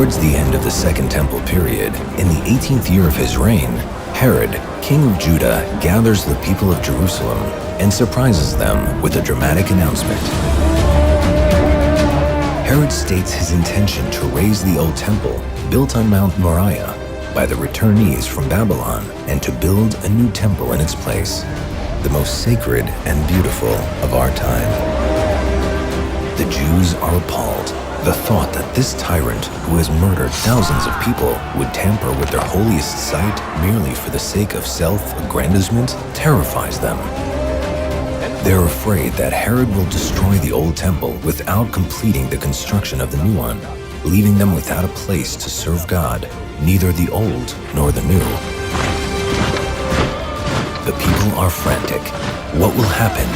Towards the end of the Second Temple period, in the 18th year of his reign, Herod, king of Judah, gathers the people of Jerusalem and surprises them with a dramatic announcement. Herod states his intention to raise the old temple, built on Mount Moriah, by the returnees from Babylon, and to build a new temple in its place, the most sacred and beautiful of our time. The Jews are appalled. The thought that this tyrant, who has murdered thousands of people, would tamper with their holiest site merely for the sake of self-aggrandizement terrifies them. They're afraid that Herod will destroy the old temple without completing the construction of the new one, leaving them without a place to serve God, neither the old nor the new. The people are frantic. What will happen?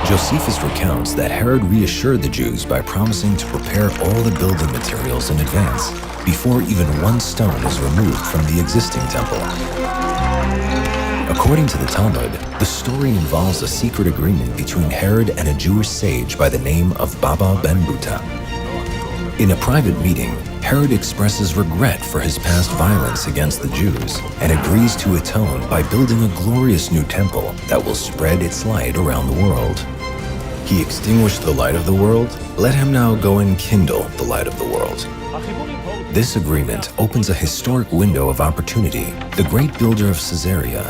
Josephus recounts that Herod reassured the Jews by promising to prepare all the building materials in advance, before even one stone is removed from the existing temple. According to the Talmud, the story involves a secret agreement between Herod and a Jewish sage by the name of Baba ben Buta. In a private meeting, Herod expresses regret for his past violence against the Jews and agrees to atone by building a glorious new temple that will spread its light around the world. He extinguished the light of the world, let him now go and kindle the light of the world. This agreement opens a historic window of opportunity. The great builder of Caesarea,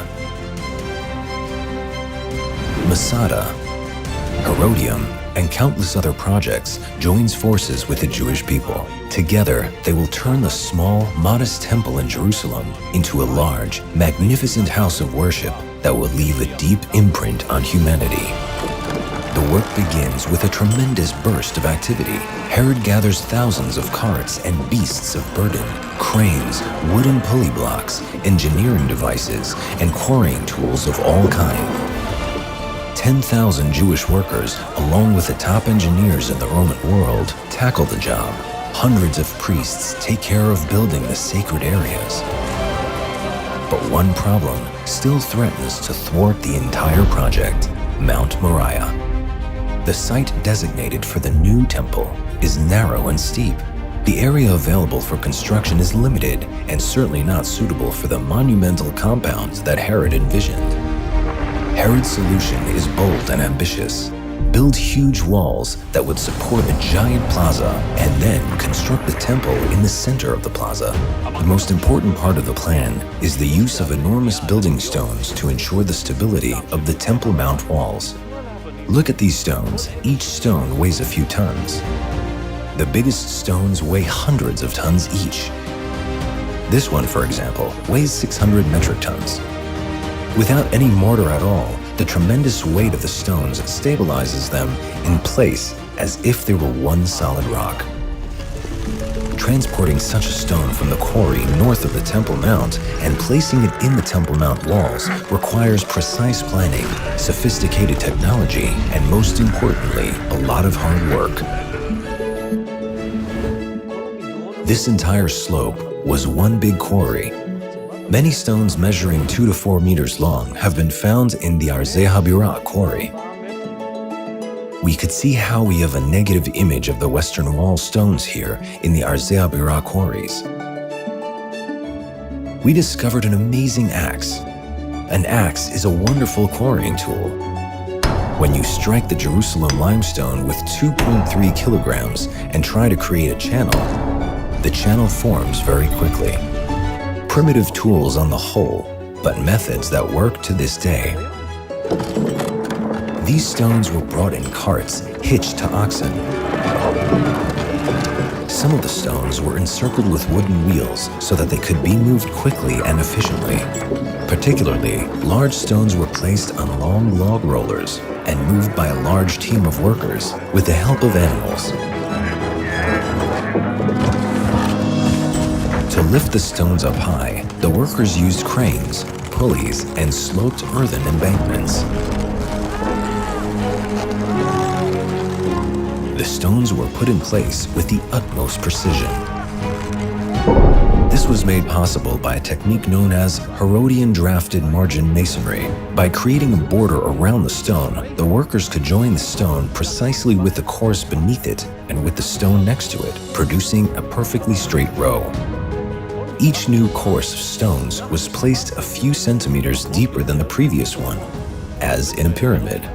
Masada, Herodium, and countless other projects joins forces with the Jewish people. Together, they will turn the small, modest temple in Jerusalem into a large, magnificent house of worship that will leave a deep imprint on humanity. The work begins with a tremendous burst of activity. Herod gathers thousands of carts and beasts of burden, cranes, wooden pulley blocks, engineering devices, and quarrying tools of all kinds. 10,000 Jewish workers, along with the top engineers in the Roman world, tackle the job. Hundreds of priests take care of building the sacred areas. But one problem still threatens to thwart the entire project: Mount Moriah. The site designated for the new temple is narrow and steep. The area available for construction is limited and certainly not suitable for the monumental compound that Herod envisioned. Herod's solution is bold and ambitious. Build huge walls that would support a giant plaza and then construct the temple in the center of the plaza. The most important part of the plan is the use of enormous building stones to ensure the stability of the Temple Mount walls. Look at these stones. Each stone weighs a few tons. The biggest stones weigh hundreds of tons each. This one, for example, weighs 600 metric tons. Without any mortar at all, the tremendous weight of the stones stabilizes them in place as if they were one solid rock. Transporting such a stone from the quarry north of the Temple Mount and placing it in the Temple Mount walls requires precise planning, sophisticated technology, and most importantly, a lot of hard work. This entire slope was one big quarry. Many stones measuring 2 to 4 meters long have been found in the Arzei Habirah quarry. We could see how we have a negative image of the Western Wall stones here in the Arzei Habirah quarries. We discovered an amazing axe. An axe is a wonderful quarrying tool. When you strike the Jerusalem limestone with 2.3 kilograms and try to create a channel, the channel forms very quickly. Primitive tools on the whole, but methods that work to this day. These stones were brought in carts hitched to oxen. Some of the stones were encircled with wooden wheels so that they could be moved quickly and efficiently. Particularly, large stones were placed on long log rollers and moved by a large team of workers with the help of animals. To lift the stones up high, the workers used cranes, pulleys, and sloped earthen embankments. The stones were put in place with the utmost precision. This This was made possible by a technique known as Herodian drafted margin masonry. By creating a border around the stone, the workers could join the stone precisely with the course beneath it and with the stone next to it, producing a perfectly straight row. Each new course of stones was placed a few centimeters deeper than the previous one, as in a pyramid.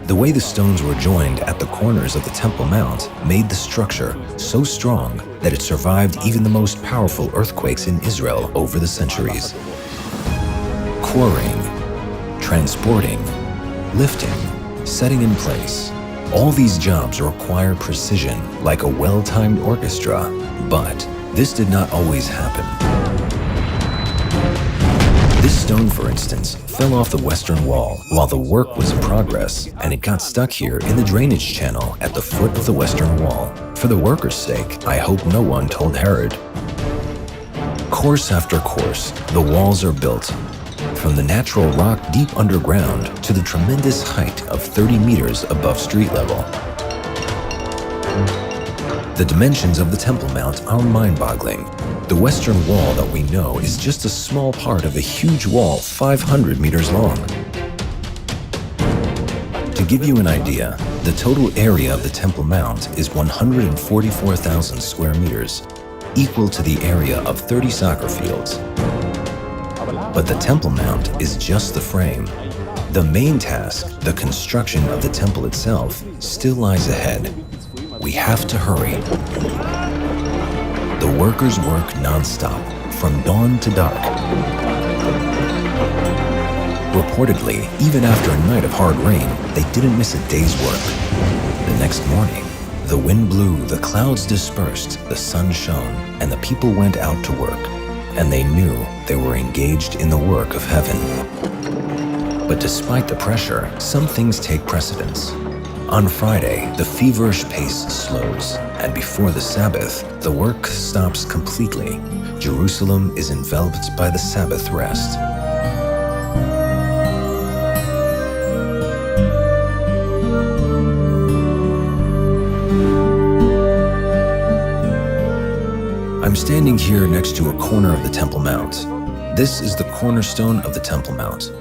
The way the stones were joined at the corners of the Temple Mount made the structure so strong that it survived even the most powerful earthquakes in Israel over the centuries. Quarrying, transporting, lifting, setting in place. All these jobs require precision like a well-timed orchestra, but this did not always happen. This stone, for instance, fell off the western wall while the work was in progress, and it got stuck here in the drainage channel at the foot of the western wall. For the workers' sake, I hope no one told Herod. Course after course, the walls are built, from the natural rock deep underground to the tremendous height of 30 meters above street level. The dimensions of the Temple Mount are mind-boggling. The western wall that we know is just a small part of a huge wall 500 meters long. To give you an idea, the total area of the Temple Mount is 144,000 square meters, equal to the area of 30 soccer fields. But the Temple Mount is just the frame. The main task, the construction of the temple itself, still lies ahead. We have to hurry. The workers work non-stop, from dawn to dark. Reportedly, even after a night of hard rain, they didn't miss a day's work. The next morning, the wind blew, the clouds dispersed, the sun shone, and the people went out to work. And they knew they were engaged in the work of heaven. But despite the pressure, some things take precedence. On Friday, the feverish pace slows, and before the Sabbath, the work stops completely. Jerusalem is enveloped by the Sabbath rest. I'm standing here next to a corner of the Temple Mount. This is the cornerstone of the Temple Mount.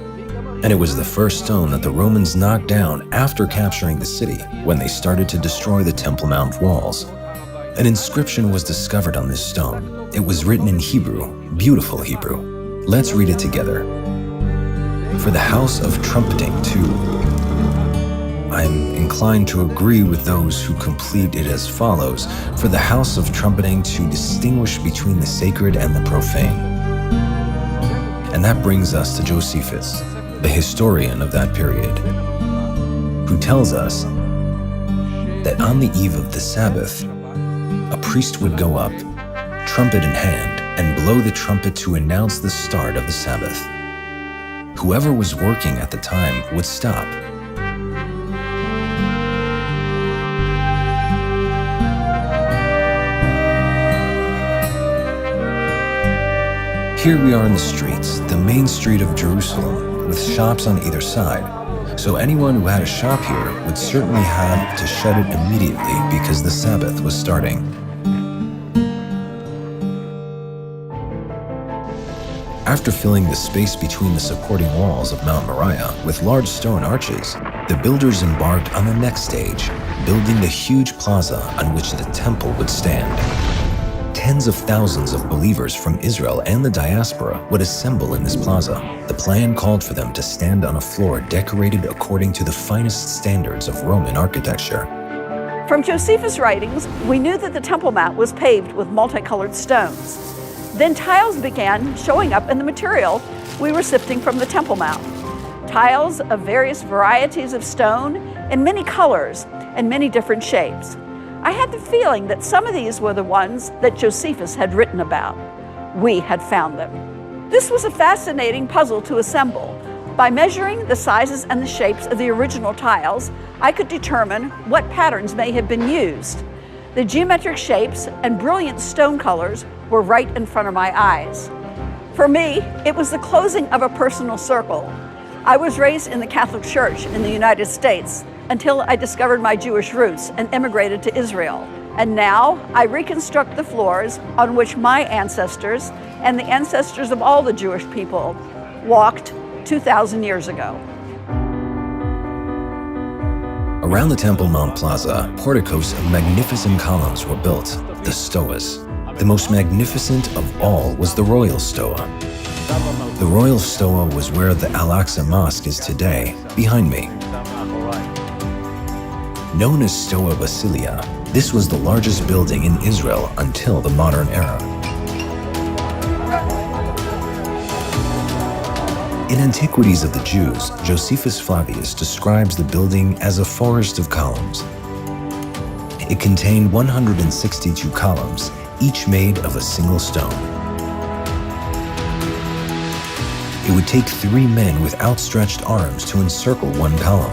And it was the first stone that the Romans knocked down after capturing the city when they started to destroy the Temple Mount walls. An inscription was discovered on this stone. It was written in Hebrew, beautiful Hebrew. Let's read it together. For the house of trumpeting too. I'm inclined to agree with those who complete it as follows: for the house of trumpeting to distinguish between the sacred and the profane. And that brings us to Josephus, the historian of that period, who tells us that on the eve of the Sabbath, a priest would go up, trumpet in hand, and blow the trumpet to announce the start of the Sabbath. Whoever was working at the time would stop. Here we are in the streets, the main street of Jerusalem, with shops on either side. So anyone who had a shop here would certainly have to shut it immediately because the Sabbath was starting. After filling the space between the supporting walls of Mount Moriah with large stone arches, the builders embarked on the next stage, building the huge plaza on which the temple would stand. Tens of thousands of believers from Israel and the diaspora would assemble in this plaza. The plan called for them to stand on a floor decorated according to the finest standards of Roman architecture. From Josephus' writings, we knew that the Temple Mount was paved with multicolored stones. Then tiles began showing up in the material we were sifting from the Temple Mount. Tiles of various varieties of stone in many colors and many different shapes. I had the feeling that some of these were the ones that Josephus had written about. We had found them. This was a fascinating puzzle to assemble. By measuring the sizes and the shapes of the original tiles, I could determine what patterns may have been used. The geometric shapes and brilliant stone colors were right in front of my eyes. For me, it was the closing of a personal circle. I was raised in the Catholic Church in the United States until I discovered my Jewish roots and immigrated to Israel. And now I reconstruct the floors on which my ancestors and the ancestors of all the Jewish people walked 2,000 years ago. Around the Temple Mount Plaza, porticos of magnificent columns were built, the stoas. The most magnificent of all was the Royal Stoa. The Royal Stoa was where the Al-Aqsa Mosque is today, behind me. Known as Stoa Basilia, this was the largest building in Israel until the modern era. In Antiquities of the Jews, Josephus Flavius describes the building as a forest of columns. It contained 162 columns, each made of a single stone. It would take 3 men with outstretched arms to encircle one column.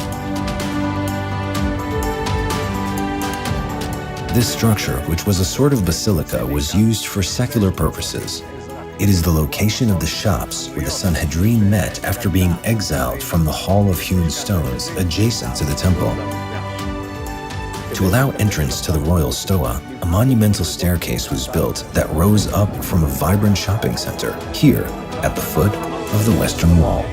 This structure, which was a sort of basilica, was used for secular purposes. It is the location of the shops where the Sanhedrin met after being exiled from the Hall of Hewn Stones adjacent to the temple. To allow entrance to the Royal Stoa, a monumental staircase was built that rose up from a vibrant shopping center here at the foot of the Western Wall.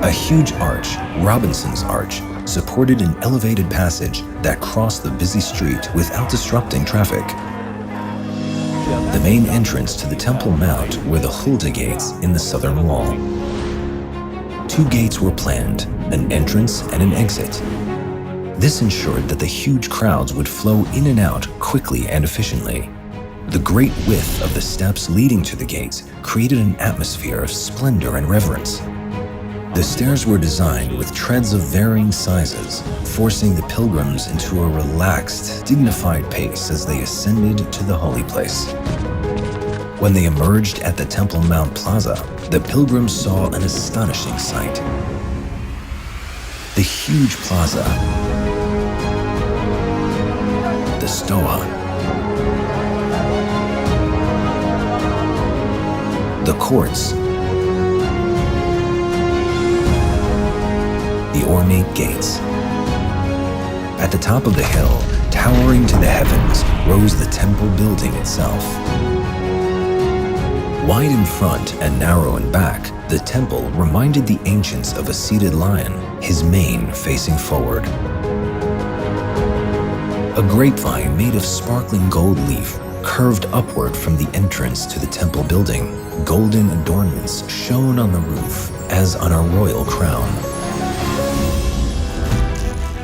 A huge arch, Robinson's Arch, supported an elevated passage that crossed the busy street without disrupting traffic. The main entrance to the Temple Mount were the Hulda gates in the southern wall. 2 gates were planned, an entrance and an exit. This ensured that the huge crowds would flow in and out quickly and efficiently. The great width of the steps leading to the gates created an atmosphere of splendor and reverence. The stairs were designed with treads of varying sizes, forcing the pilgrims into a relaxed, dignified pace as they ascended to the holy place. When they emerged at the Temple Mount Plaza, the pilgrims saw an astonishing sight. The huge plaza, the Stoa, the courts, the ornate gates. At the top of the hill, towering to the heavens, rose the temple building itself. Wide in front and narrow in back, the temple reminded the ancients of a seated lion, his mane facing forward. A grapevine made of sparkling gold leaf curved upward from the entrance to the temple building. Golden adornments shone on the roof as on a royal crown.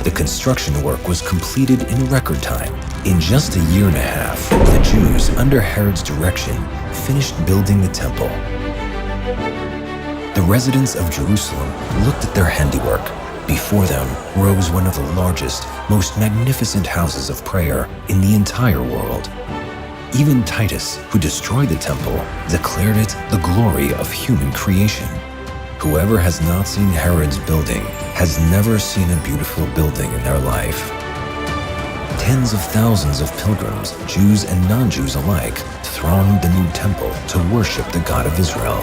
The construction work was completed in record time. In just a year and a half, the Jews, under Herod's direction, finished building the temple. The residents of Jerusalem looked at their handiwork. Before them rose one of the largest, most magnificent houses of prayer in the entire world. Even Titus, who destroyed the temple, declared it the glory of human creation. Whoever has not seen Herod's building has never seen a beautiful building in their life. Tens of thousands of pilgrims, Jews and non-Jews alike, thronged the new temple to worship the God of Israel.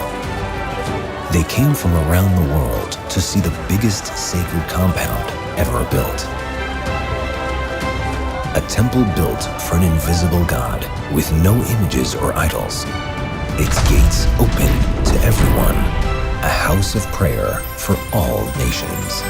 They came from around the world to see the biggest sacred compound ever built. A temple built for an invisible God with no images or idols. Its gates open to everyone. A house of prayer for all nations.